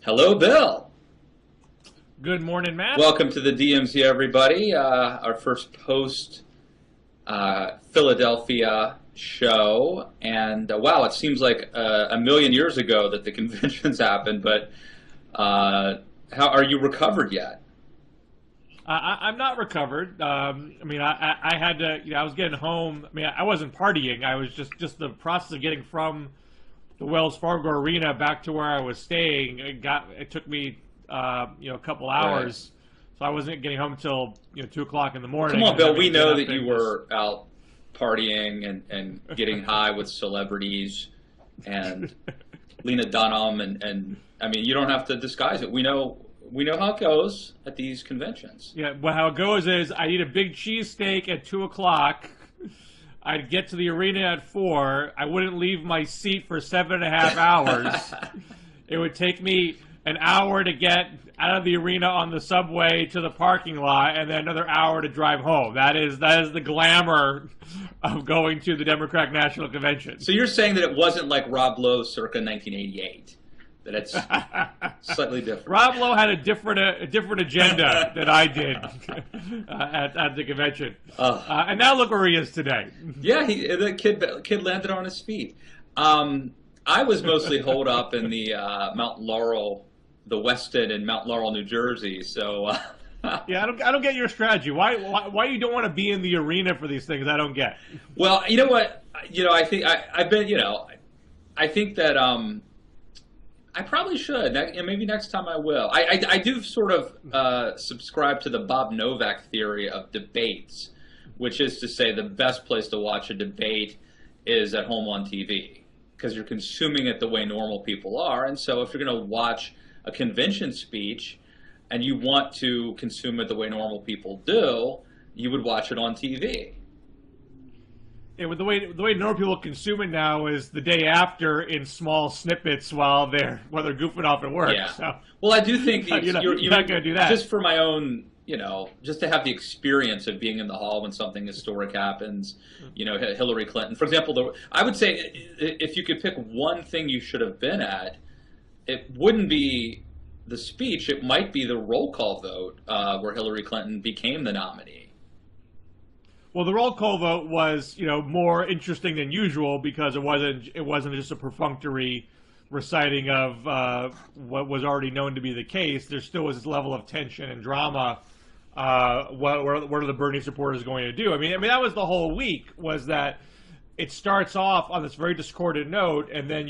Hello, Bill. Good morning, Matt. Welcome to the DMZ, everybody. Our first post Philadelphia show. And wow, it seems like a million years ago that the conventions happened, but how are you recovered yet? I'm not recovered. I had to, I was getting home. I wasn't partying. I was just the process of getting from the Wells Fargo Arena back to where I was staying. It took me, a couple hours. Right. So I wasn't getting home until 2 o'clock in the morning. Come on, Bill. We know that you were out partying and getting high with celebrities and Lena Dunham, and I mean, you don't have to disguise it. We know how it goes at these conventions. Yeah, well, how it goes is I eat a big cheesesteak at 2 o'clock. I'd get to the arena at 4. I wouldn't leave my seat for 7.5 hours. It would take me an hour to get out of the arena on the subway to the parking lot, and then another hour to drive home. That is the glamour of going to the Democratic National Convention. So you're saying that it wasn't like Rob Lowe circa 1988? That it's slightly different. Rob Lowe had a different agenda than I did at the convention, and now look where he is today. Yeah, the kid landed on his feet. I was mostly holed up in the Mount Laurel, the Westin in Mount Laurel, New Jersey. So yeah, I don't get your strategy. Why you don't want to be in the arena for these things? I don't get. Well, you know what? I think I've been. I think that I probably should. Maybe next time I will. I do sort of subscribe to the Bob Novak theory of debates, which is to say the best place to watch a debate is at home on TV, because you're consuming it the way normal people are. And so if you're going to watch a convention speech and you want to consume it the way normal people do, you would watch it on TV. Yeah, the way normal people consume it now is the day after in small snippets while they're goofing off at work. Yeah. So, well, I do think you're not going to do that. Just for my own, just to have the experience of being in the hall when something historic happens. Hillary Clinton, for example. I would say if you could pick one thing you should have been at, it wouldn't be the speech. It might be the roll call vote where Hillary Clinton became the nominee. Well, the roll call vote was, more interesting than usual because it wasn't just a perfunctory reciting of what was already known to be the case. There still was this level of tension and drama. What are the Bernie supporters going to do? I mean, that was the whole week. Was that it starts off on this very discordant note, and then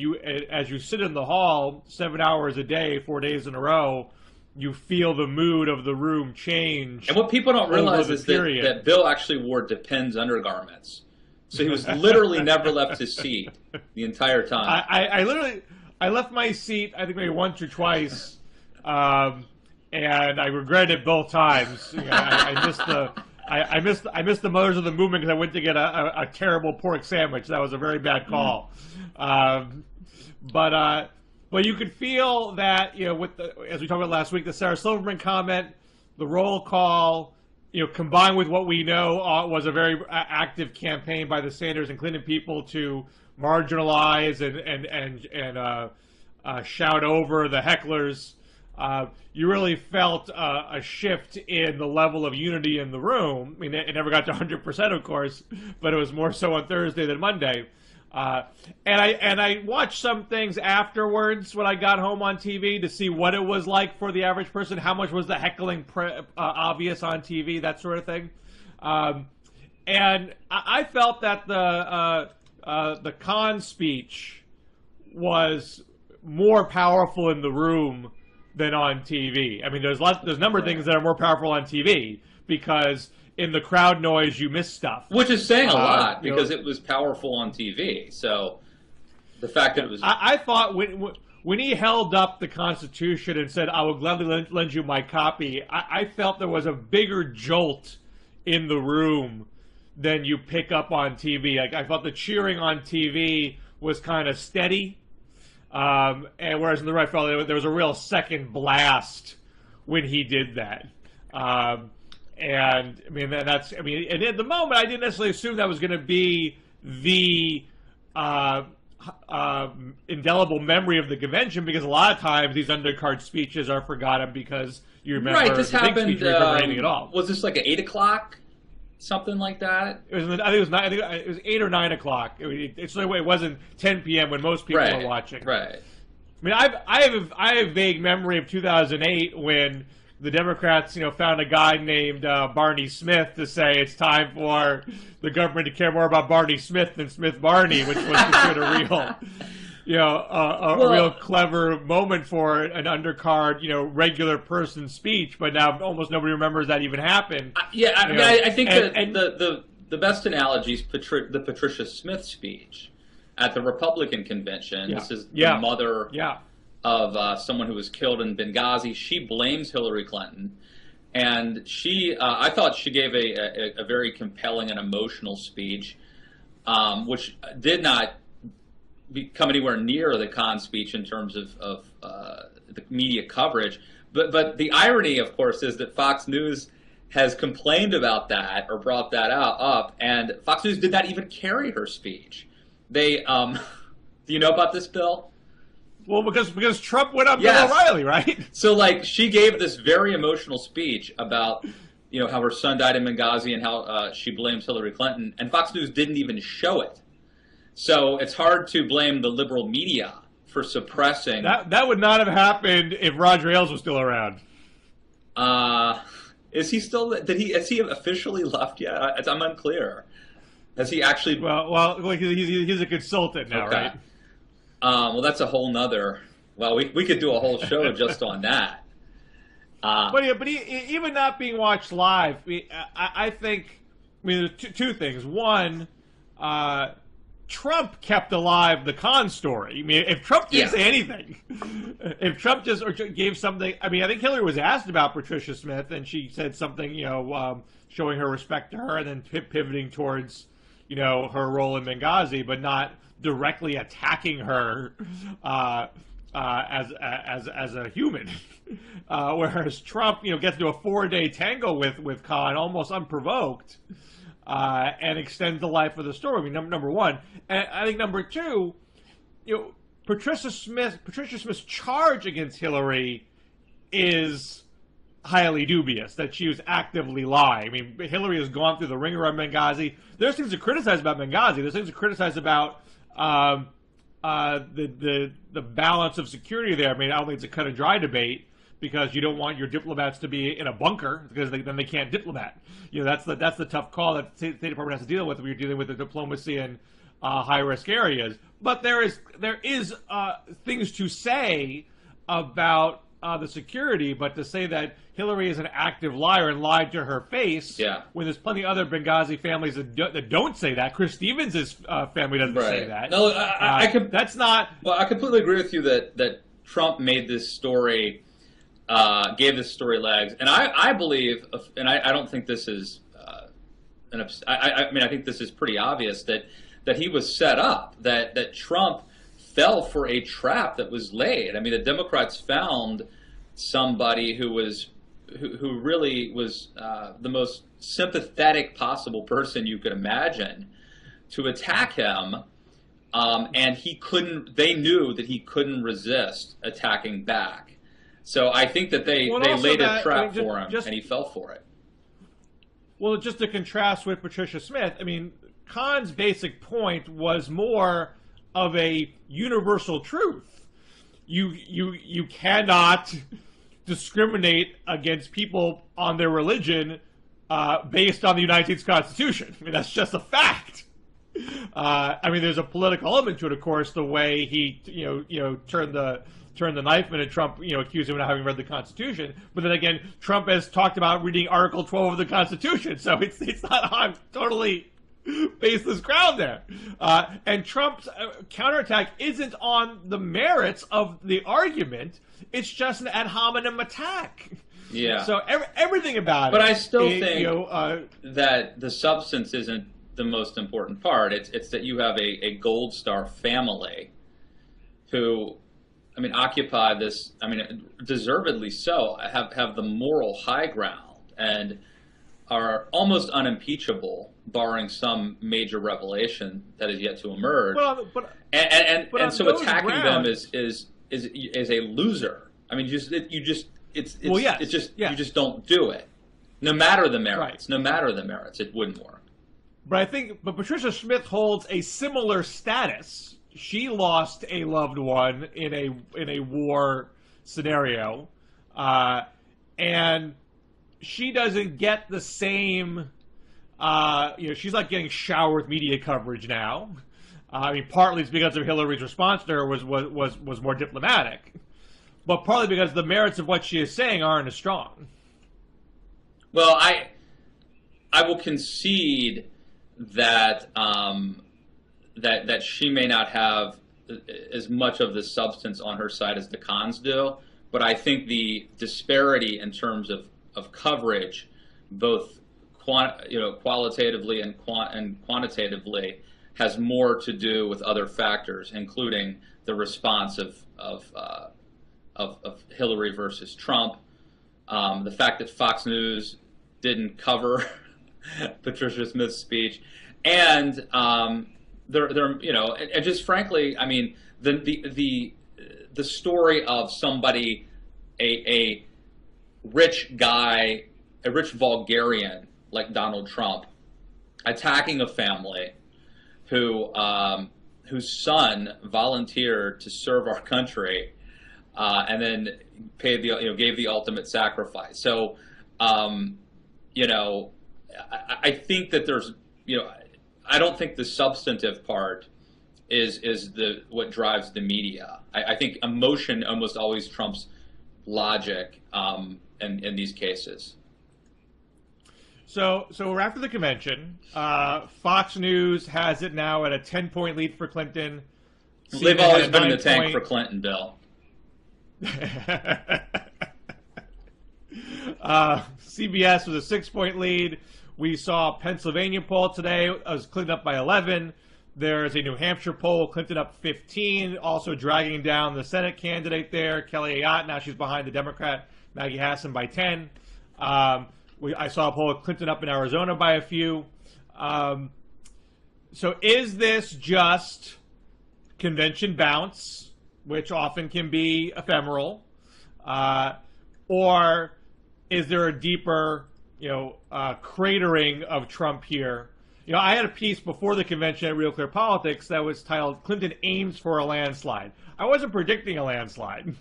as you sit in the hall 7 hours a day, 4 days in a row, you feel the mood of the room change. And what people don't realize is that Bill actually wore Depends undergarments. So he was literally never left his seat the entire time. I left my seat, I think maybe once or twice, and I regretted it both times. I missed the Mothers of the Movement because I went to get a terrible pork sandwich. That was a very bad call. But you could feel that, as we talked about last week, the Sarah Silverman comment, the roll call, combined with what we know was a very active campaign by the Sanders and Clinton people to marginalize and shout over the hecklers. You really felt a shift in the level of unity in the room. I mean, it never got to 100%, of course, but it was more so on Thursday than Monday. And I watched some things afterwards when I got home on TV to see what it was like for the average person. How much was the heckling obvious on TV, that sort of thing. And I felt that the Khan speech was more powerful in the room than on TV. I mean, there's a number of things that are more powerful on TV because in the crowd noise, you miss stuff. Which is saying a lot because it was powerful on TV. So the fact that it was... I thought when he held up the Constitution and said, I will gladly lend you my copy, I felt there was a bigger jolt in the room than you pick up on TV. I thought the cheering on TV was kind of steady. And whereas in the right felt there was a real second blast when he did that. And and at the moment, I didn't necessarily assume that was going to be the indelible memory of the convention, because a lot of times these undercard speeches are forgotten because you remember right. This the big happened. speech, you remember anything at all. Was this like at 8 o'clock, something like that? It was. I think it was 9. I think it was 8 or 9 o'clock. It wasn't 10 p.m. when most people Right. were watching. Right. I mean, I have a vague memory of 2008 when the Democrats, found a guy named Barney Smith to say it's time for the government to care more about Barney Smith than Smith Barney, which was considered a real, a real clever moment for an undercard, regular person speech. But now almost nobody remembers that even happened. I think the best analogy is the Patricia Smith speech at the Republican convention. This is the mother of someone who was killed in Benghazi. She blames Hillary Clinton, and I thought she gave a very compelling and emotional speech, which did not come anywhere near the Khan speech in terms of the media coverage. But the irony, of course, is that Fox News has complained about that or brought that up, and Fox News did not even carry her speech. They, do you know about this, Bill? Well, because Trump went up Bill O'Reilly, right? So, she gave this very emotional speech about, how her son died in Benghazi and how she blames Hillary Clinton, and Fox News didn't even show it. So it's hard to blame the liberal media for suppressing. That would not have happened if Roger Ailes was still around. Is he still? Has he officially left yet? I'm unclear. Has he actually? Well, he's a consultant now, right? Well, that's a whole nother. Well, we could do a whole show just on that. But even not being watched live, I think. I mean, there's two things. One, Trump kept alive the Khan story. I mean, if Trump didn't say anything, if Trump just gave something, I mean, I think Hillary was asked about Patricia Smith, and she said something, showing her respect to her, and then pivoting towards, her role in Benghazi, but not directly attacking her as a human. Whereas Trump, gets into a 4-day tango with Khan almost unprovoked. And extends the life of the story. I mean, number one, and I think number two, Patricia Smith's charge against Hillary is highly dubious, that she was actively lying. I mean, Hillary has gone through the ringer on Benghazi. There's things to criticize about Benghazi. There's things to criticize about the balance of security there. I mean, I don't think it's a cut and dry debate, because you don't want your diplomats to be in a bunker, because then they can't diplomat. That's the tough call that the State Department has to deal with when you're dealing with the diplomacy in high risk areas. But there is things to say about the security, but to say that Hillary is an active liar and lied to her face, when there's plenty of other Benghazi families that don't say that. Chris Stevens' family doesn't say that. No, that's not. Well, I completely agree with you that Trump made this story. Gave this story legs, and I believe, and I don't think this is, I mean, I think this is pretty obvious that he was set up, that Trump fell for a trap that was laid. I mean, the Democrats found somebody who really was the most sympathetic possible person you could imagine to attack him, and he couldn't. They knew that he couldn't resist attacking back. So I think that they laid a trap for him, and he fell for it. Well, just to contrast with Patricia Smith, I mean, Khan's basic point was more of a universal truth. You cannot discriminate against people on their religion based on the United States Constitution. I mean, that's just a fact. I mean, there's a political element to it, of course, the way he turned the knife in, and Trump, accused him of not having read the Constitution. But then again, Trump has talked about reading Article 12 of the Constitution, so it's not on totally baseless ground there. And Trump's counterattack isn't on the merits of the argument; it's just an ad hominem attack. Yeah. So everything about it. But I still think that the substance isn't the most important part. It's that you have a Gold Star family who, I mean, occupy this, I mean, deservedly so, have the moral high ground. And are almost unimpeachable, barring some major revelation that is yet to emerge. Well, And so attacking them grounds, is a loser. I mean, you just don't do it, no matter the merits. Right. No matter the merits, it wouldn't work. But Patricia Smith holds a similar status. She lost a loved one in a war scenario, and she doesn't get the same. She's not getting showered with media coverage now. I mean, partly it's because of Hillary's response to her was more diplomatic, but partly because the merits of what she is saying aren't as strong. Well, I will concede that that she may not have as much of the substance on her side as the Khans do, but I think the disparity in terms of coverage, both qualitatively and quantitatively, has more to do with other factors, including the response of Hillary versus Trump, the fact that Fox News didn't cover Patricia Smith's speech, and and just frankly, I mean, the story of somebody, a rich guy, a rich vulgarian like Donald Trump, attacking a family whose son volunteered to serve our country, and then gave the ultimate sacrifice. So, I think that there's, I don't think the substantive part is what drives the media. I think emotion almost always trumps logic in these cases. So we're after the convention. Fox News has it now at a 10-point lead for Clinton. They've always been in the tank for Clinton, Bill. CBS was a 6-point lead. We saw Pennsylvania poll today. It was Clinton up by 11. There's a New Hampshire poll, Clinton up 15, also dragging down the Senate candidate there, Kelly Ayotte. Now she's behind the Democrat, Maggie Hassan, by 10. I saw a poll of Clinton up in Arizona by a few. So is this just convention bounce, which often can be ephemeral, or is there a deeper, cratering of Trump here? I had a piece before the convention at Real Clear Politics that was titled "Clinton Aims for a Landslide." I wasn't predicting a landslide.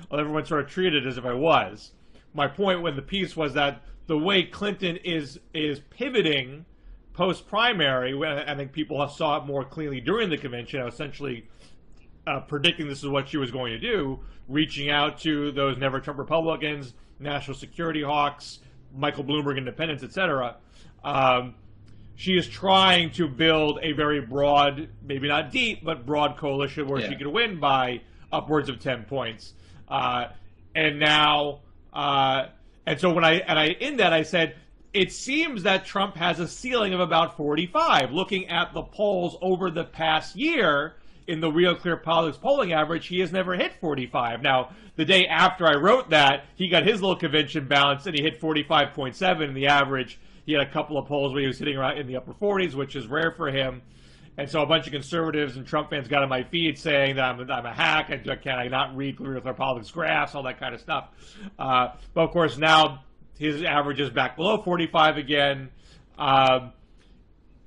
Well, everyone sort of treated it as if I was. My point with the piece was that the way Clinton is pivoting post-primary, I think people saw it more clearly during the convention, essentially predicting this is what she was going to do, reaching out to those Never Trump Republicans, national security hawks, Michael Bloomberg independents, etc. She is trying to build a very broad, maybe not deep, but broad coalition where she could win by upwards of 10 points. And now, and so I said, it seems that Trump has a ceiling of about 45. Looking at the polls over the past year in the Real Clear Politics polling average, he has never hit 45. Now, the day after I wrote that, he got his little convention bounce and he hit 45.7 in the average. He had a couple of polls where he was hitting around in the upper 40s, which is rare for him. And so a bunch of conservatives and Trump fans got on my feed saying that I'm a hack, can I not read Real Clear Politics graphs, all that kind of stuff. But of course now his average is back below 45 again.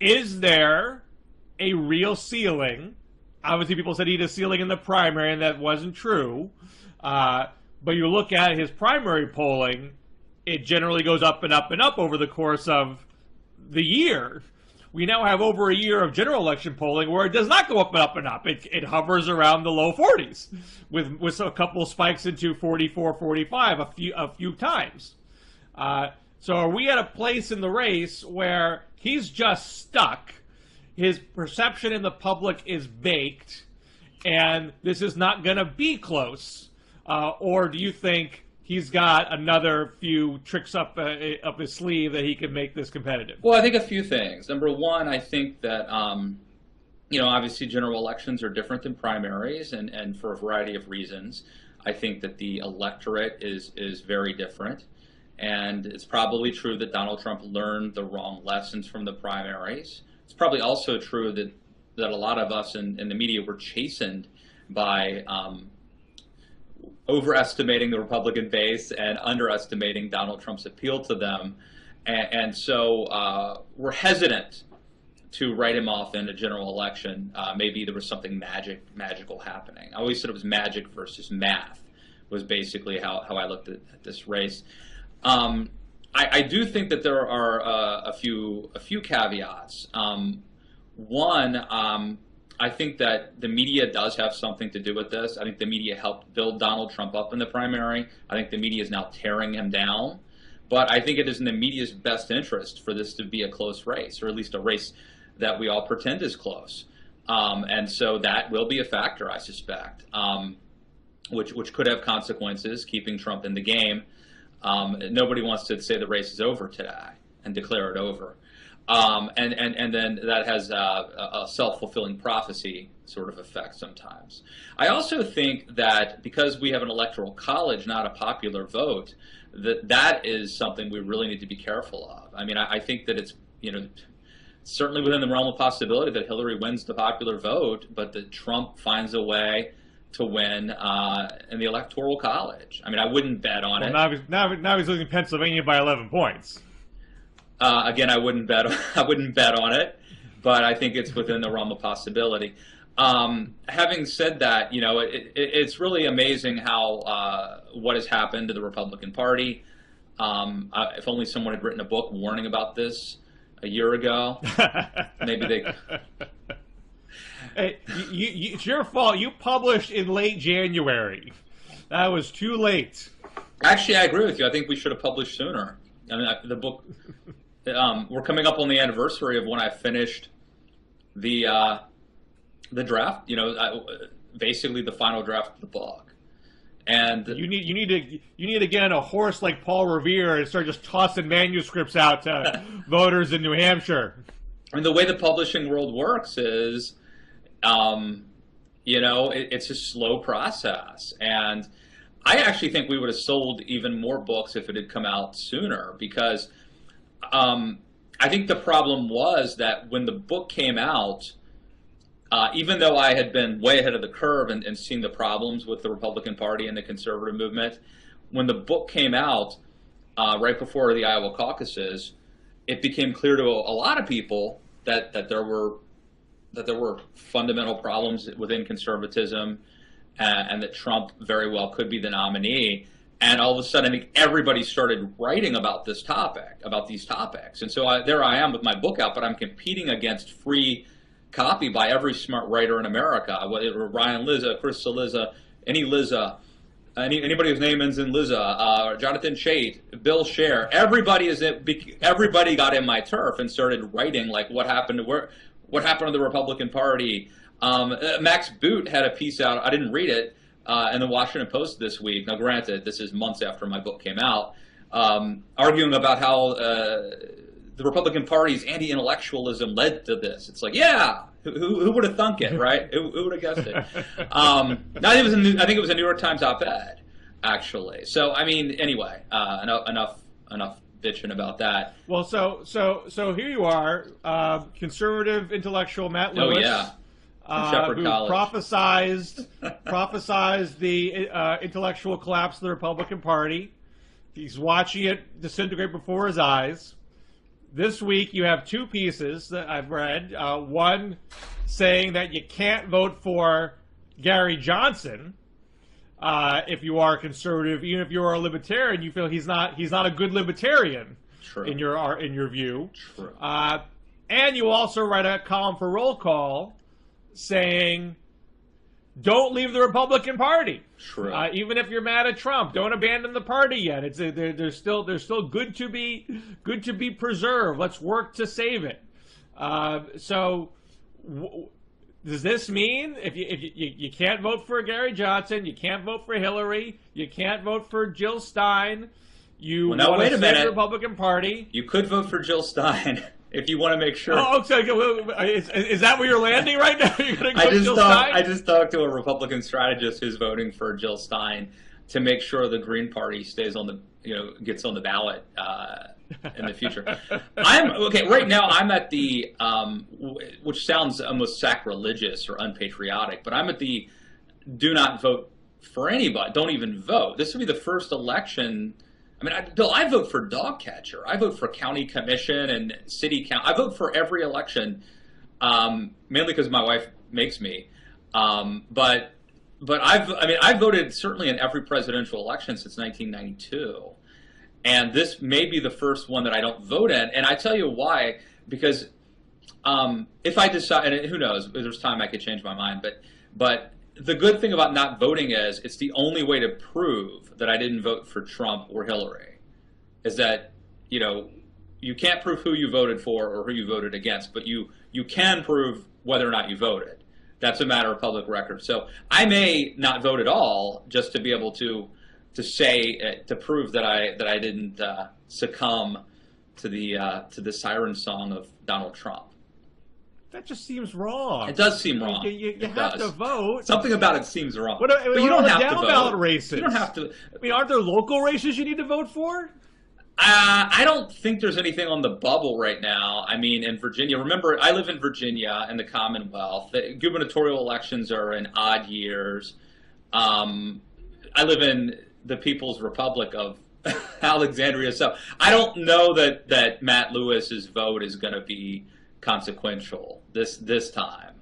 Is there a real ceiling? Obviously people said he had a ceiling in the primary, and that wasn't true. But you look at his primary polling, it generally goes up and up and up over the course of the year. We now have over a year of general election polling where it does not go up and up and up. It hovers around the low 40s with a couple of spikes into 44, 45 a few times. So are we at a place in the race where he's just stuck, his perception in the public is baked, and this is not going to be close? Or do you think he's got another few tricks up his sleeve that he can make this competitive? Well, I think a few things. Number one, I think that, obviously general elections are different than primaries, and for a variety of reasons. I think that the electorate is very different. And it's probably true that Donald Trump learned the wrong lessons from the primaries. It's probably also true that a lot of us in the media were chastened by overestimating the Republican base and underestimating Donald Trump's appeal to them. And so we're hesitant to write him off in a general election. Maybe there was something magical happening. I always said it was magic versus math was basically how I looked at this race. I do think that there are a few caveats. One, I think that the media does have something to do with this. I think the media helped build Donald Trump up in the primary. I think the media is now tearing him down. But I think it is in the media's best interest for this to be a close race, or at least a race that we all pretend is close. And so that will be a factor, I suspect, which could have consequences, keeping Trump in the game. Nobody wants to say the race is over today and declare it over. And then that has a self-fulfilling prophecy sort of effect sometimes. I also think that because we have an electoral college, not a popular vote, that is something we really need to be careful of. I mean, I think that it's, certainly within the realm of possibility that Hillary wins the popular vote, but that Trump finds a way to win in the electoral college. I mean, I wouldn't bet on it. Now he's losing Pennsylvania by 11 points. Again, I wouldn't bet on it, but I think it's within the realm of possibility. Having said that, it's really amazing how what has happened to the Republican Party. If only someone had written a book warning about this a year ago, maybe they. Hey, it's your fault. You published in late January. That was too late. Actually, I agree with you. I think we should have published sooner. I mean, the book. We're coming up on the anniversary of when I finished the draft. Basically the final draft of the book. And you need to get a horse like Paul Revere and start just tossing manuscripts out to voters in New Hampshire. I mean, the way the publishing world works is, it's a slow process. And I actually think we would have sold even more books if it had come out sooner, because I think the problem was that when the book came out, even though I had been way ahead of the curve and seen the problems with the Republican Party and the conservative movement, when the book came out right before the Iowa caucuses, it became clear to a lot of people that there were fundamental problems within conservatism, and that Trump very well could be the nominee. And all of a sudden, I think everybody started writing about these topics. And so there I am with my book out, but I'm competing against free copy by every smart writer in America. Ryan Lizza, Chris Cillizza, anybody whose name ends in Lizza, Jonathan Chait, Bill Scher. Everybody got in my turf and started writing like what happened to the Republican Party. Max Boot had a piece out. I didn't read it. In the Washington Post this week. Now, granted, this is months after my book came out, arguing about how the Republican Party's anti-intellectualism led to this. It's like, yeah, who would have thunk it, right? Who would have guessed it? I think it was a New York Times op-ed, actually. So, I mean, anyway, enough bitching about that. Well, so here you are, conservative intellectual Matt Lewis. Oh yeah. Who prophesized the intellectual collapse of the Republican Party. He's watching it disintegrate before his eyes. This week you have two pieces that I've read. One saying that you can't vote for Gary Johnson if you are conservative, even if you are a libertarian. You feel he's not a good libertarian. True. in your view. True. And you also write a column for Roll Call saying, don't leave the Republican Party. True. Even if you're mad at Trump, don't abandon the party yet. They're still good to be preserved. Let's work to save it. So, does this mean if you can't vote for Gary Johnson, you can't vote for Hillary, you can't vote for Jill Stein, you want to save the Republican Party? You could vote for Jill Stein. If you want to make sure. Oh, okay. Is that where you're landing right now? You're going to go Jill Stein? I just talked to a Republican strategist who's voting for Jill Stein to make sure the Green Party stays on the, gets on the ballot in the future. Right now I'm at the, which sounds almost sacrilegious or unpatriotic, but I'm at the do not vote for anybody. Don't even vote. This will be the first election. I mean, Bill, I vote for dog catcher. I vote for county commission and city council. I vote for every election, mainly because my wife makes me. But I've voted certainly in every presidential election since 1992. And this may be the first one that I don't vote in. And I tell you why, because if I decide, and who knows, there's time I could change my mind, but the good thing about not voting is it's the only way to prove that I didn't vote for Trump or Hillary, is that, you can't prove who you voted for or who you voted against, but you can prove whether or not you voted. That's a matter of public record. So I may not vote at all just to be able to say, to prove that I didn't succumb to the siren song of Donald Trump. That just seems wrong. It does seem wrong. You have to vote. Something about it seems wrong. But you don't have to vote. Ballot races. You don't have to. I mean, aren't there local races you need to vote for? I don't think there's anything on the bubble right now. I mean, in Virginia, remember, I live in Virginia in the Commonwealth. The gubernatorial elections are in odd years. I live in the People's Republic of Alexandria, so I don't know that Matt Lewis's vote is going to be consequential this time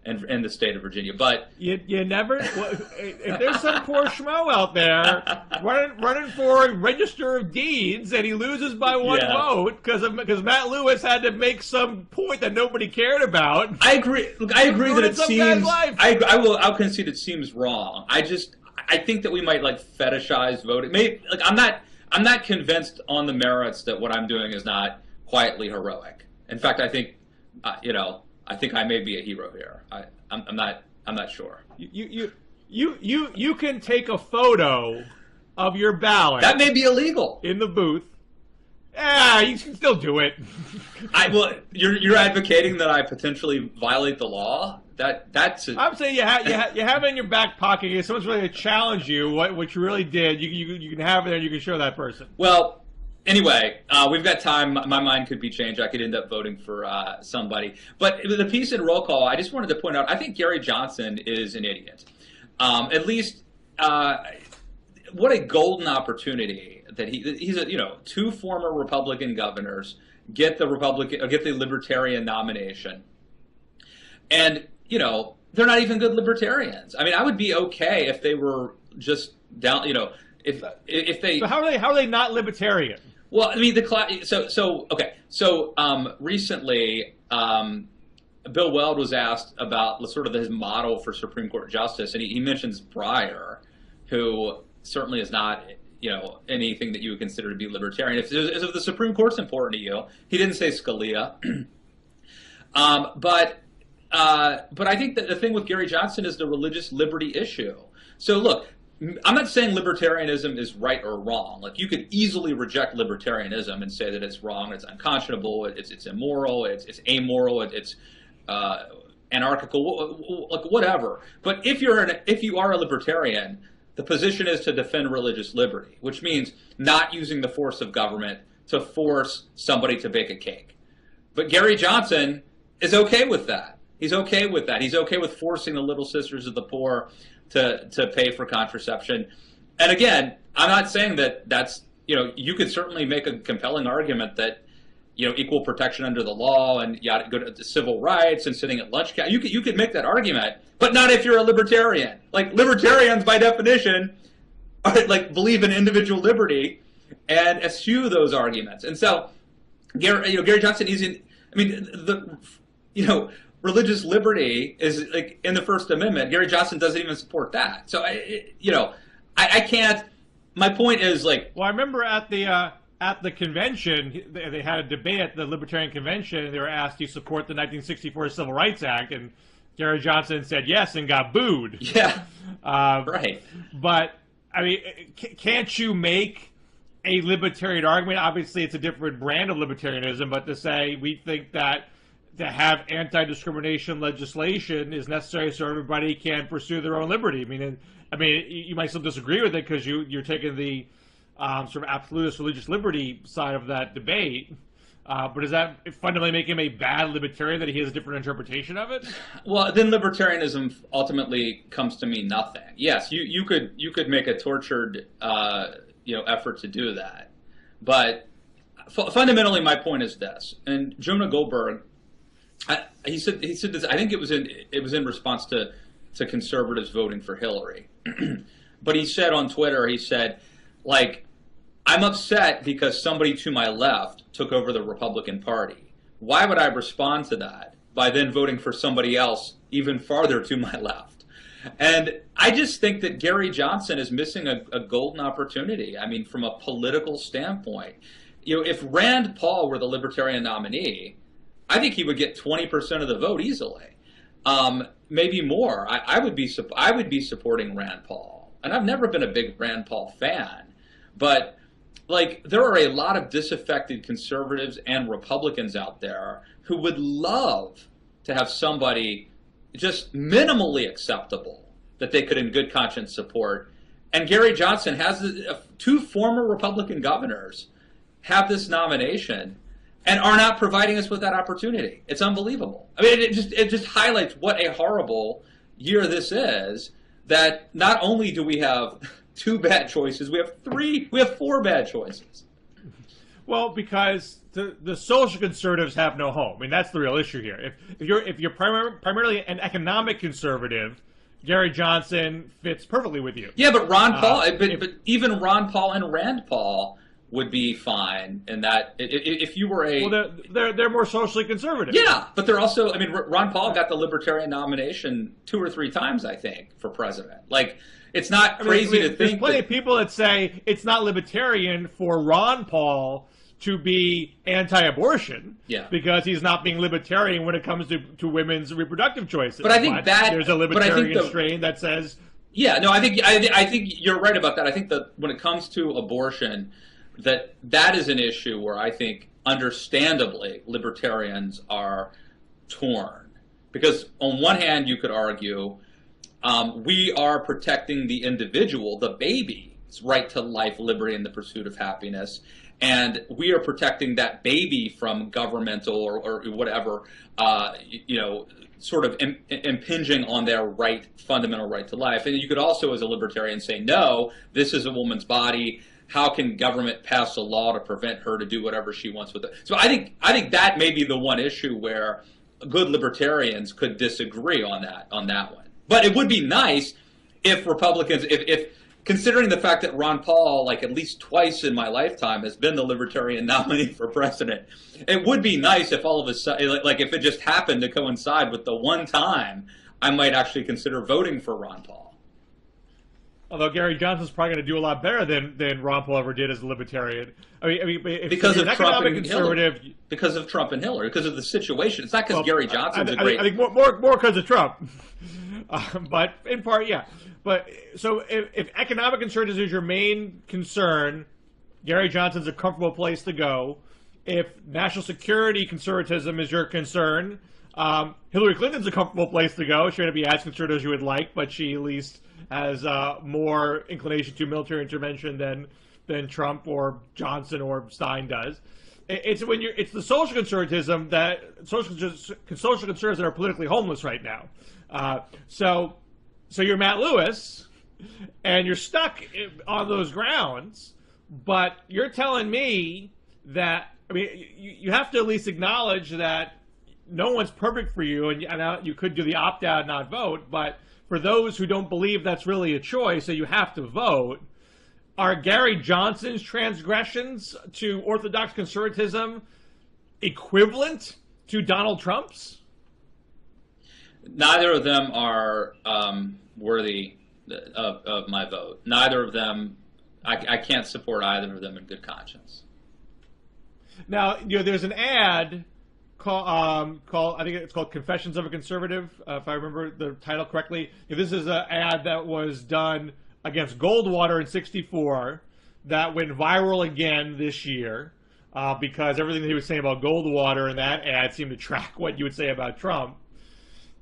in the state of Virginia. But you never, if there's some poor schmo out there running for a register of deeds and he loses by one vote because Matt Lewis had to make some point that nobody cared about. I agree. Look, I agree that it seems. I'll concede it seems wrong. I think that we might fetishize voting. Maybe I'm not convinced on the merits that what I'm doing is not quietly heroic. In fact, I think I think I may be a hero here. I'm not sure. You can take a photo of your ballot. That may be illegal in the booth. Yeah, you can still do it. You're advocating that I potentially violate the law. That's. I'm saying you have it in your back pocket. If someone's ready to challenge you, what you really did, you can have it there and you can show that person. Well. Anyway, we've got time. My mind could be changed. I could end up voting for somebody. But the piece in Roll Call, I just wanted to point out, I think Gary Johnson is an idiot. At least, what a golden opportunity that he's two former Republican governors get the Libertarian nomination, and they're not even good Libertarians. I mean, I would be okay if they were just down. If they. So how are they not Libertarian? Well, I mean, recently, Bill Weld was asked about sort of his model for Supreme Court justice, and he mentions Breyer, who certainly is not, anything that you would consider to be libertarian. If the Supreme Court's important to you, he didn't say Scalia. But I think that the thing with Gary Johnson is the religious liberty issue. So look. I'm not saying libertarianism is right or wrong. You could easily reject libertarianism and say that it's wrong, it's unconscionable, it's immoral, it's amoral, it's anarchical, whatever. But if you are a libertarian, the position is to defend religious liberty, which means not using the force of government to force somebody to bake a cake. But Gary Johnson is okay with that. He's okay with that. He's okay with forcing the Little Sisters of the Poor to pay for contraception. And again, I'm not saying that's, you could certainly make a compelling argument that, equal protection under the law and you got to go to civil rights and sitting at lunch. You could make that argument, but not if you're a libertarian. Libertarians, by definition, are, believe in individual liberty and eschew those arguments. And so, Gary Johnson, religious liberty is in the First Amendment. Gary Johnson doesn't even support that. So I can't. My point is well, I remember at the convention they had a debate at the Libertarian Convention, and they were asked, "Do you support the 1964 Civil Rights Act?" And Gary Johnson said yes and got booed. Yeah, right. But I mean, can't you make a libertarian argument? Obviously, it's a different brand of libertarianism, but to say we think that to have anti-discrimination legislation is necessary so everybody can pursue their own liberty. I mean, I mean, you might still disagree with it because you're taking the sort of absolutist religious liberty side of that debate. But does that fundamentally make him a bad libertarian that he has a different interpretation of it? Well, then libertarianism ultimately comes to mean nothing. Yes, you could make a tortured effort to do that, but fundamentally, my point is this. And Jonah Goldberg, he said this. I think it was in response to conservatives voting for Hillary, but he said on Twitter, he said, like, I'm upset because somebody to my left took over the Republican Party. Why would I respond to that by then voting for somebody else even farther to my left? And I just think that Gary Johnson is missing a golden opportunity. I mean, from a political standpoint, if Rand Paul were the Libertarian nominee, I think he would get 20% of the vote easily, maybe more. I would be supporting Rand Paul, and I've never been a big Rand Paul fan, but like, there are a lot of disaffected conservatives and Republicans out there who would love to have somebody just minimally acceptable that they could in good conscience support. And Gary Johnson has 2 former Republican governors have this nomination and are not providing us with that opportunity. It's unbelievable. I mean, it just highlights what a horrible year this is, that not only do we have 2 bad choices, we have 4 bad choices. Well, because the social conservatives have no home. I mean, that's the real issue here. If you're primarily an economic conservative, Gary Johnson fits perfectly with you. Yeah, but Ron Paul, but even Ron Paul and Rand Paul would be fine in that if you were a... Well, they're more socially conservative. Yeah, but they're also... I mean, Ron Paul got the Libertarian nomination 2 or 3 times, I think, for president. Like, it's not crazy to think... There's plenty of people that say it's not libertarian for Ron Paul to be anti-abortion, because he's not being libertarian when it comes to women's reproductive choices. But I think there's a libertarian strain that says... Yeah, no, I think you're right about that. I think that when it comes to abortion, that is an issue where I think, understandably, libertarians are torn. Because on one hand, you could argue, we are protecting the individual, the baby's right to life, liberty, and the pursuit of happiness. And we are protecting that baby from governmental or whatever, sort of impinging on their fundamental right to life. And you could also, as a libertarian, say, no, this is a woman's body. How can government pass a law to prevent her to do whatever she wants with it? So I think that may be the one issue where good libertarians could disagree on that one. But it would be nice if Republicans, if considering the fact that Ron Paul, like, at least twice in my lifetime, has been the Libertarian nominee for president, it would be nice if all of a sudden, like, if it just happened to coincide with the one time I might actually consider voting for Ron Paul. Although Gary Johnson's probably going to do a lot better than Ron Paul ever did as a libertarian. I mean, because of Trump and Hillary. Because of Trump and Hillary. Because of the situation. It's not because Gary Johnson's a great... I think more because of Trump. But in part, yeah. But so if economic conservatism is your main concern, Gary Johnson's a comfortable place to go. If national security conservatism is your concern, Hillary Clinton's a comfortable place to go. She may not be as conservative as you would like, but she at least has more inclination to military intervention than Trump or Johnson or Stein does. It's the social conservatism social conservatives that are politically homeless right now. So you're Matt Lewis, and you're stuck on those grounds, but you're telling me that, I mean, you have to at least acknowledge that no one's perfect for you, and you could do the opt-out and not vote, but for those who don't believe that's really a choice, so you have to vote, are Gary Johnson's transgressions to orthodox conservatism equivalent to Donald Trump's? Neither of them are worthy of my vote. Neither of them, I can't support either of them in good conscience. Now, there's an ad called I think it's called Confessions of a Conservative, if I remember the title correctly. This is an ad that was done against Goldwater in '64 that went viral again this year because everything that he was saying about Goldwater in that ad seemed to track what you would say about Trump.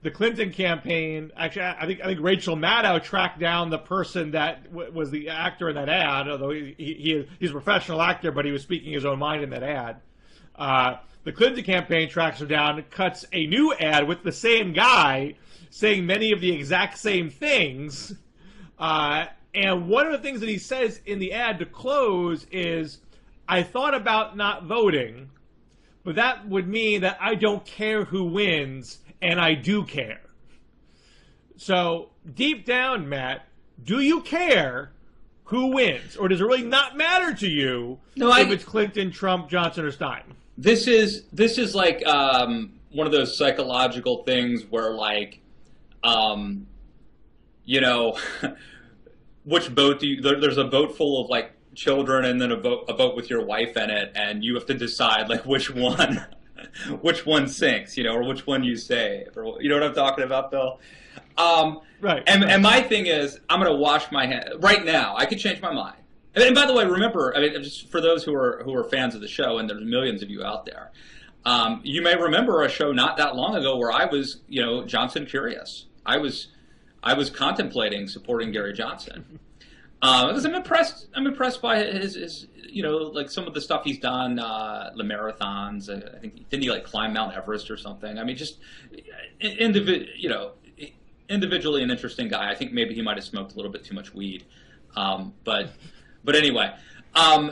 the Clinton campaign, actually, I think Rachel Maddow tracked down the person that was the actor in that ad, although he's a professional actor, but he was speaking his own mind in that ad. The Clinton campaign tracks her down, cuts a new ad with the same guy saying many of the exact same things. And one of the things that he says in the ad to close is, I thought about not voting, but that would mean that I don't care who wins, and I do care. So, deep down, Matt, do you care who wins? Or does it really not matter to you if it's Clinton, Trump, Johnson, or Stein? This is like one of those psychological things where, like, you know, which boat do you... There's a boat full of, like, children and then a boat with your wife in it, and you have to decide, like, which one... which one sinks, you know, or which one you save, or you know what I'm talking about, Bill? Right. And my thing is, I'm going to wash my hands right now. I could change my mind. And by the way, remember, I mean, just for those who are fans of the show, and there's millions of you out there, you may remember a show not that long ago where I was, you know, Johnson curious. I was contemplating supporting Gary Johnson. Because I'm impressed by his, you know, like some of the stuff he's done, the marathons. I think, didn't he like climb Mount Everest or something? I mean, just individually an interesting guy. I think maybe he might have smoked a little bit too much weed, but anyway.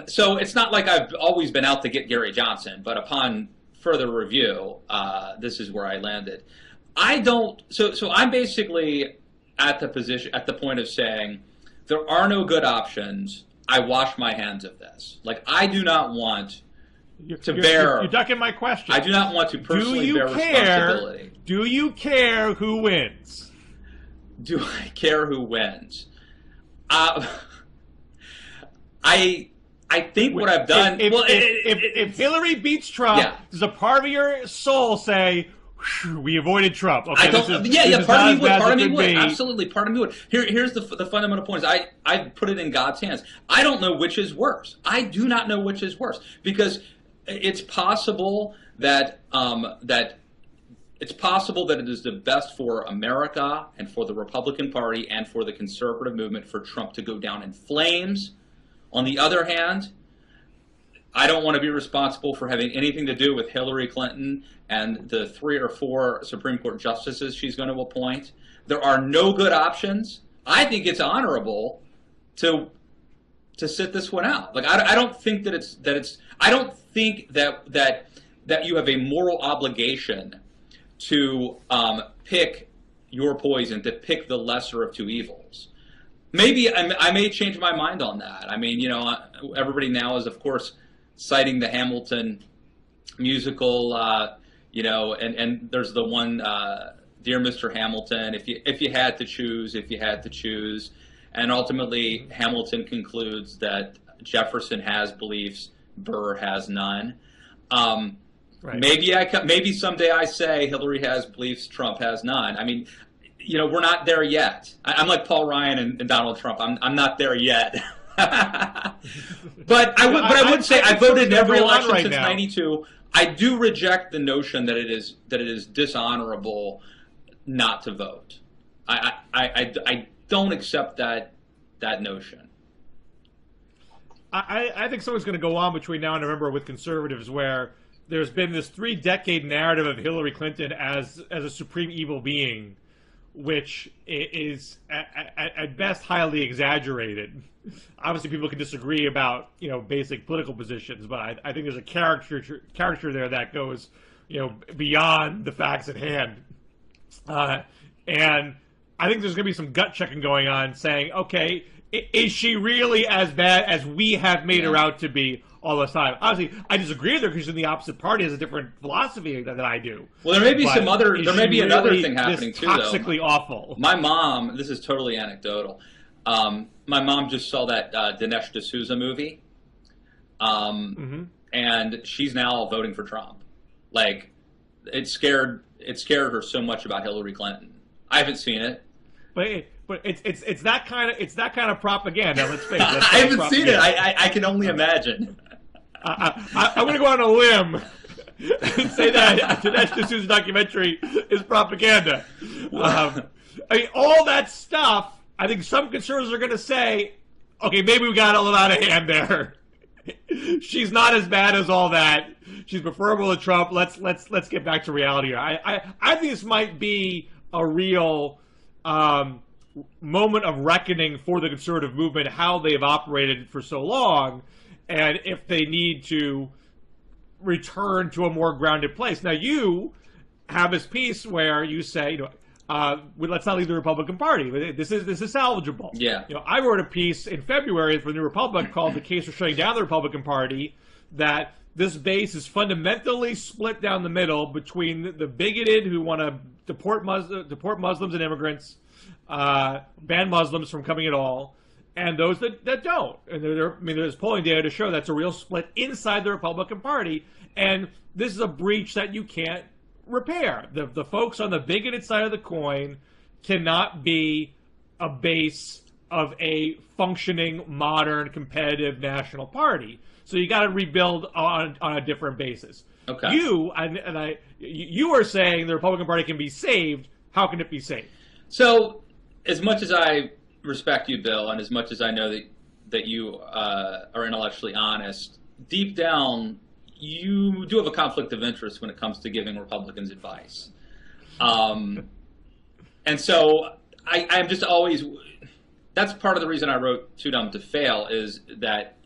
So it's not like I've always been out to get Gary Johnson, but upon further review, this is where I landed. So I'm basically at the point of saying, there are no good options. I wash my hands of this. Like, I do not want to bear... You're ducking my question. I do not want to personally bear responsibility. Do you care who wins? Do I care who wins? I think what I've done... If Hillary beats Trump, yeah, does a part of your soul say... We avoided Trump. Okay, part of me would. Part of me would. Absolutely, part of me would. Here's the fundamental point: is I put it in God's hands. I don't know which is worse. I do not know which is worse, because it's possible that it is the best for America and for the Republican Party and for the conservative movement for Trump to go down in flames. On the other hand, I don't want to be responsible for having anything to do with Hillary Clinton and the 3 or 4 Supreme Court justices she's going to appoint. There are no good options. I think it's honorable to sit this one out. Like, I don't think I don't think that you have a moral obligation to pick your poison, to pick the lesser of two evils. Maybe I may change my mind on that. I mean, you know, everybody now is, of course, citing the Hamilton musical, you know, and there's the one, Dear Mr. Hamilton, if you had to choose, and ultimately Hamilton concludes that Jefferson has beliefs, Burr has none. Right. Maybe someday I say Hillary has beliefs, Trump has none. I mean, you know, we're not there yet. I'm like Paul Ryan and Donald Trump. I'm not there yet. But I would say I voted in every election since '92. I do reject the notion that it is dishonorable not to vote. I don't accept that notion. I think something's going to go on between now and November with conservatives, where there's been this 3-decade narrative of Hillary Clinton as a supreme evil being, which is at best highly exaggerated. Obviously, people can disagree about, you know, basic political positions, but I think there's a character there that goes, you know, beyond the facts at hand. And I think there's going to be some gut checking going on, saying, okay, is she really as bad as we have made her out to be all the time? Obviously, I disagree with her because she's in the opposite party, has a different philosophy than I do. Well, there may be another thing happening too, though. Toxically awful. My mom, this is totally anecdotal. My mom just saw that Dinesh D'Souza movie, and she's now voting for Trump. Like, it scared her so much about Hillary Clinton. I haven't seen it, but it's that kind of propaganda. Let's face it. I haven't seen it. I can only imagine. I'm going to go on a limb say that Dinesh D'Souza's documentary is propaganda. I mean, all that stuff, I think some conservatives are going to say, okay, maybe we got a little out of hand there. She's not as bad as all that. She's preferable to Trump. Let's get back to reality here. I think this might be a real moment of reckoning for the conservative movement, how they've operated for so long, and if they need to return to a more grounded place. Now, you have this piece where you say, let's not leave the Republican Party. This is salvageable. Yeah. I wrote a piece in February for the New Republic called "The Case for Shutting Down the Republican Party," that this base is fundamentally split down the middle between the bigoted who want to deport Muslims and immigrants, ban Muslims from coming at all, and those that don't. And there's polling data to show that's a real split inside the Republican Party, and this is a breach that you can't repair. The folks on the bigoted side of the coin cannot be a base of a functioning, modern, competitive national party. So you got to rebuild on a different basis. Okay. You are saying the Republican Party can be saved. How can it be saved? So, as much as I respect you, Bill, and as much as I know that you are intellectually honest, deep down, you do have a conflict of interest when it comes to giving Republicans advice. And so I'm just always, that's part of the reason I wrote Too Dumb to Fail, is that,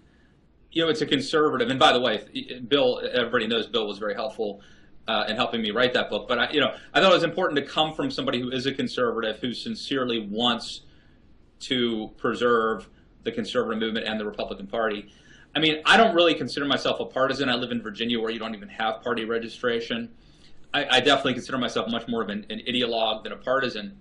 it's a conservative. And by the way, Bill, everybody knows Bill was very helpful in helping me write that book. But I thought it was important to come from somebody who is a conservative, who sincerely wants to preserve the conservative movement and the Republican Party. I mean, I don't really consider myself a partisan. I live in Virginia, where you don't even have party registration. I definitely consider myself much more of an ideologue than a partisan.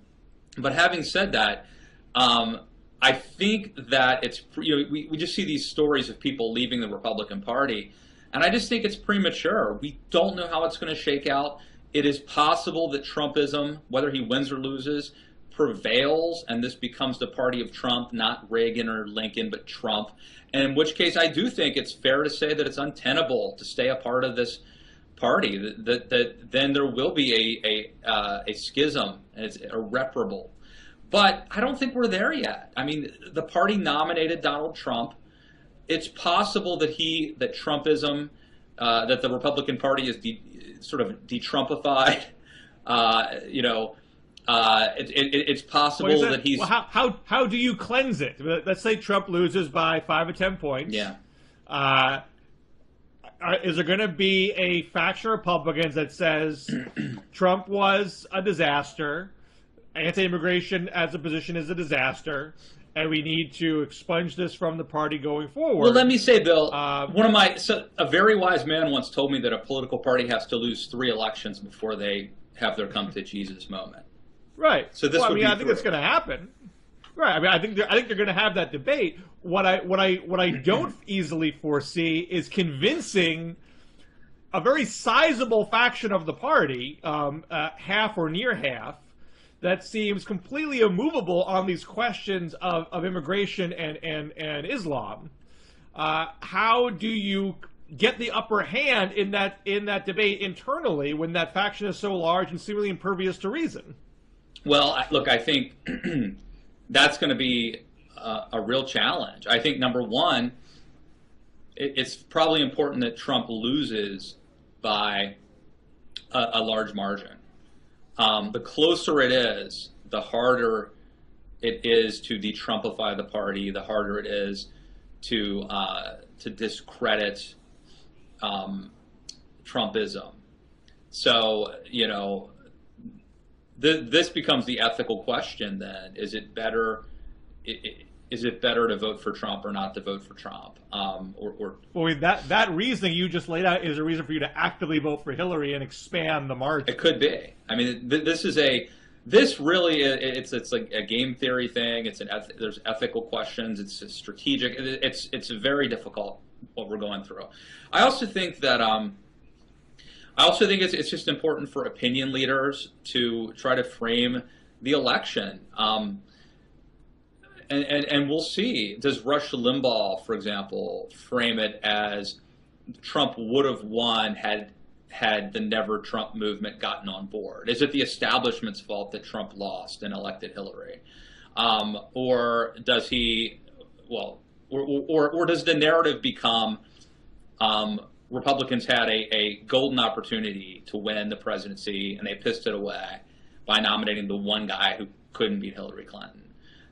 But having said that, I think that it's, we just see these stories of people leaving the Republican Party, and I just think it's premature. We don't know how it's going to shake out. It is possible that Trumpism, whether he wins or loses, prevails, and this becomes the party of Trump, not Reagan or Lincoln, but Trump. And in which case, I do think it's fair to say that it's untenable to stay a part of this party. That then there will be a schism, and it's irreparable. But I don't think we're there yet. I mean, the party nominated Donald Trump. It's possible that Trumpism, that the Republican Party is sort of de-Trumpified. It's possible that he's. Well, how do you cleanse it? Let's say Trump loses by 5 or 10 points. Yeah. Is there going to be a faction of Republicans that says Trump was a disaster, anti-immigration as a position is a disaster, and we need to expunge this from the party going forward? Well, let me say, Bill, a very wise man once told me that a political party has to lose 3 elections before they have their come to Jesus moment. Right. So this I think it's going to happen. Right. I mean, I think they're going to have that debate. What I don't easily foresee is convincing a very sizable faction of the party, half or near half, that seems completely immovable on these questions of immigration and Islam. How do you get the upper hand in that debate internally when that faction is so large and seemingly impervious to reason? Well, look, I think that's going to be a real challenge. I think, number one, it's probably important that Trump loses by a large margin. The closer it is, the harder it is to de-Trumpify the party, the harder it is to discredit Trumpism. So, this becomes the ethical question then. Is it better to vote for Trump or not to vote for Trump? Well, that reasoning you just laid out is a reason for you to actively vote for Hillary and expand the margin. It could be. I mean, it's like a game theory thing. There's ethical questions. It's strategic. It's very difficult what we're going through. I also think that it's just important for opinion leaders to try to frame the election. And we'll see. Does Rush Limbaugh, for example, frame it as Trump would have won had had the Never Trump movement gotten on board? Is it the establishment's fault that Trump lost and elected Hillary? Or does he, well, or does the narrative become Republicans had a golden opportunity to win the presidency and they pissed it away by nominating the one guy who couldn't beat Hillary Clinton?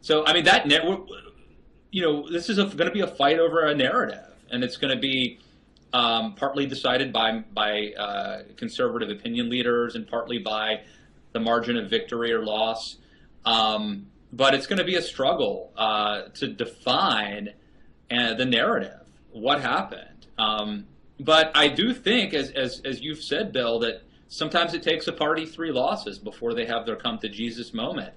So, I mean, this is going to be a fight over a narrative, and it's going to be partly decided by conservative opinion leaders and partly by the margin of victory or loss. But it's going to be a struggle to define the narrative, what happened. But I do think, as you've said, Bill, that sometimes it takes a party 3 losses before they have their come to Jesus moment.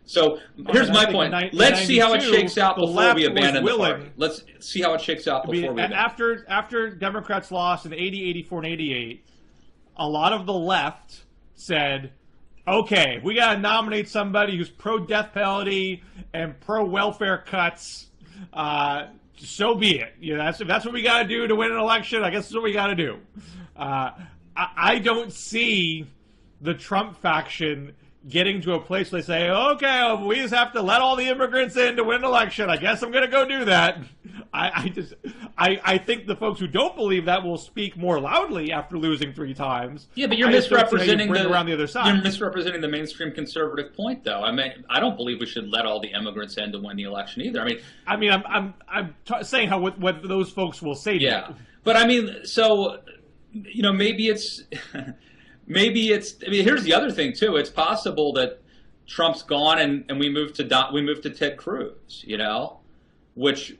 So here's my point. Let's see how it shakes out before we abandon the party. Let's see how it shakes out before we abandon. After Democrats lost in 80, 84, and 88, a lot of the left said, okay, we got to nominate somebody who's pro-death penalty and pro-welfare cuts. So be it. You know, that's what we got to do to win an election. I guess that's what we got to do. I don't see the Trump faction getting to a place where they say, okay, we just have to let all the immigrants in to win an election. I guess I'm going to go do that. I think the folks who don't believe that will speak more loudly after losing 3 times. Yeah, but you're misrepresenting around the other side. You're misrepresenting the mainstream conservative point, though. I mean, I don't believe we should let all the immigrants in to win the election either. I'm saying what those folks will say. Yeah, but I mean, so maybe it's. Maybe it's. I mean, here's the other thing too. It's possible that Trump's gone and we move to Ted Cruz. Which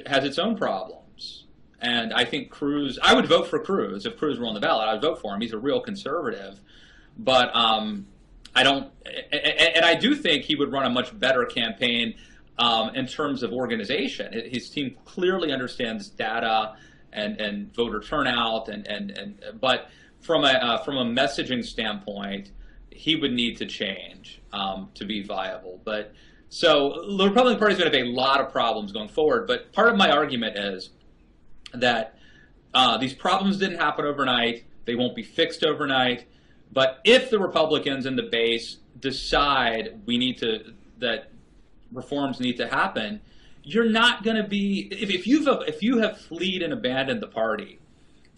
has its own problems. And I think Cruz. I would vote for Cruz if Cruz were on the ballot. I would vote for him. He's a real conservative. But I don't. And I do think he would run a much better campaign in terms of organization. His team clearly understands data and voter turnout, but from a messaging standpoint, he would need to change to be viable. But so the Republican Party is going to have a lot of problems going forward. But part of my argument is that these problems didn't happen overnight; they won't be fixed overnight. But if the Republicans in the base decide that reforms need to happen, you're not going to be, if you have fled and abandoned the party,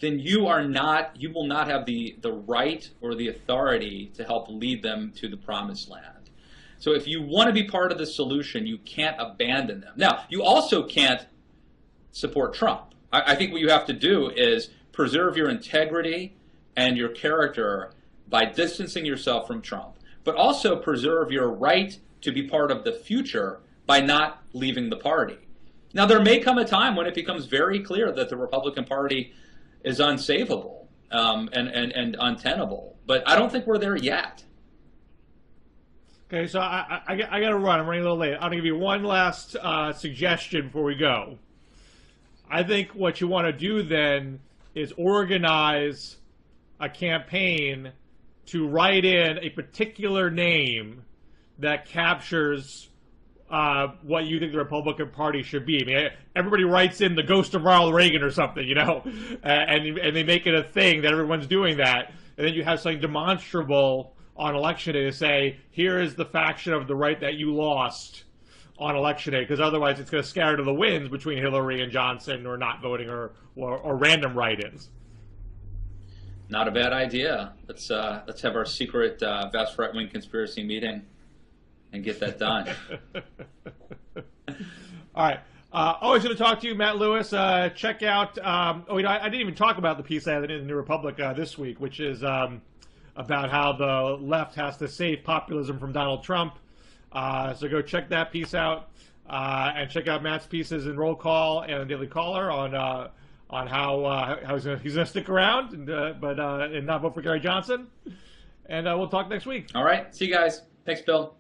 then you will not have the right or the authority to help lead them to the promised land. So if you want to be part of the solution, you can't abandon them. Now, you also can't support Trump. I think what you have to do is preserve your integrity and your character by distancing yourself from Trump, but also preserve your right to be part of the future by not leaving the party. Now, there may come a time when it becomes very clear that the Republican Party is unsavable and untenable, but I don't think we're there yet. Okay, so I got to run. I'm running a little late. I'm going to give you one last suggestion before we go. I think what you want to do then is organize a campaign to write in a particular name that captures what you think the Republican Party should be. I mean, everybody writes in the ghost of Ronald Reagan or something, and they make it a thing that everyone's doing that, and then you have something demonstrable on Election Day to say, here is the faction of the right that you lost on Election Day, because otherwise it's going to scatter to the winds between Hillary and Johnson, or not voting, or random write-ins. Not a bad idea. Let's have our secret vast right-wing conspiracy meeting and get that done. All right. Always going to talk to you, Matt Lewis. Check out. I didn't even talk about the piece I had in the New Republic this week, which is about how the left has to save populism from Donald Trump. So go check that piece out, and check out Matt's pieces in Roll Call and Daily Caller on how he's going to stick around and not vote for Gary Johnson. And we'll talk next week. All right. See you guys. Thanks, Bill.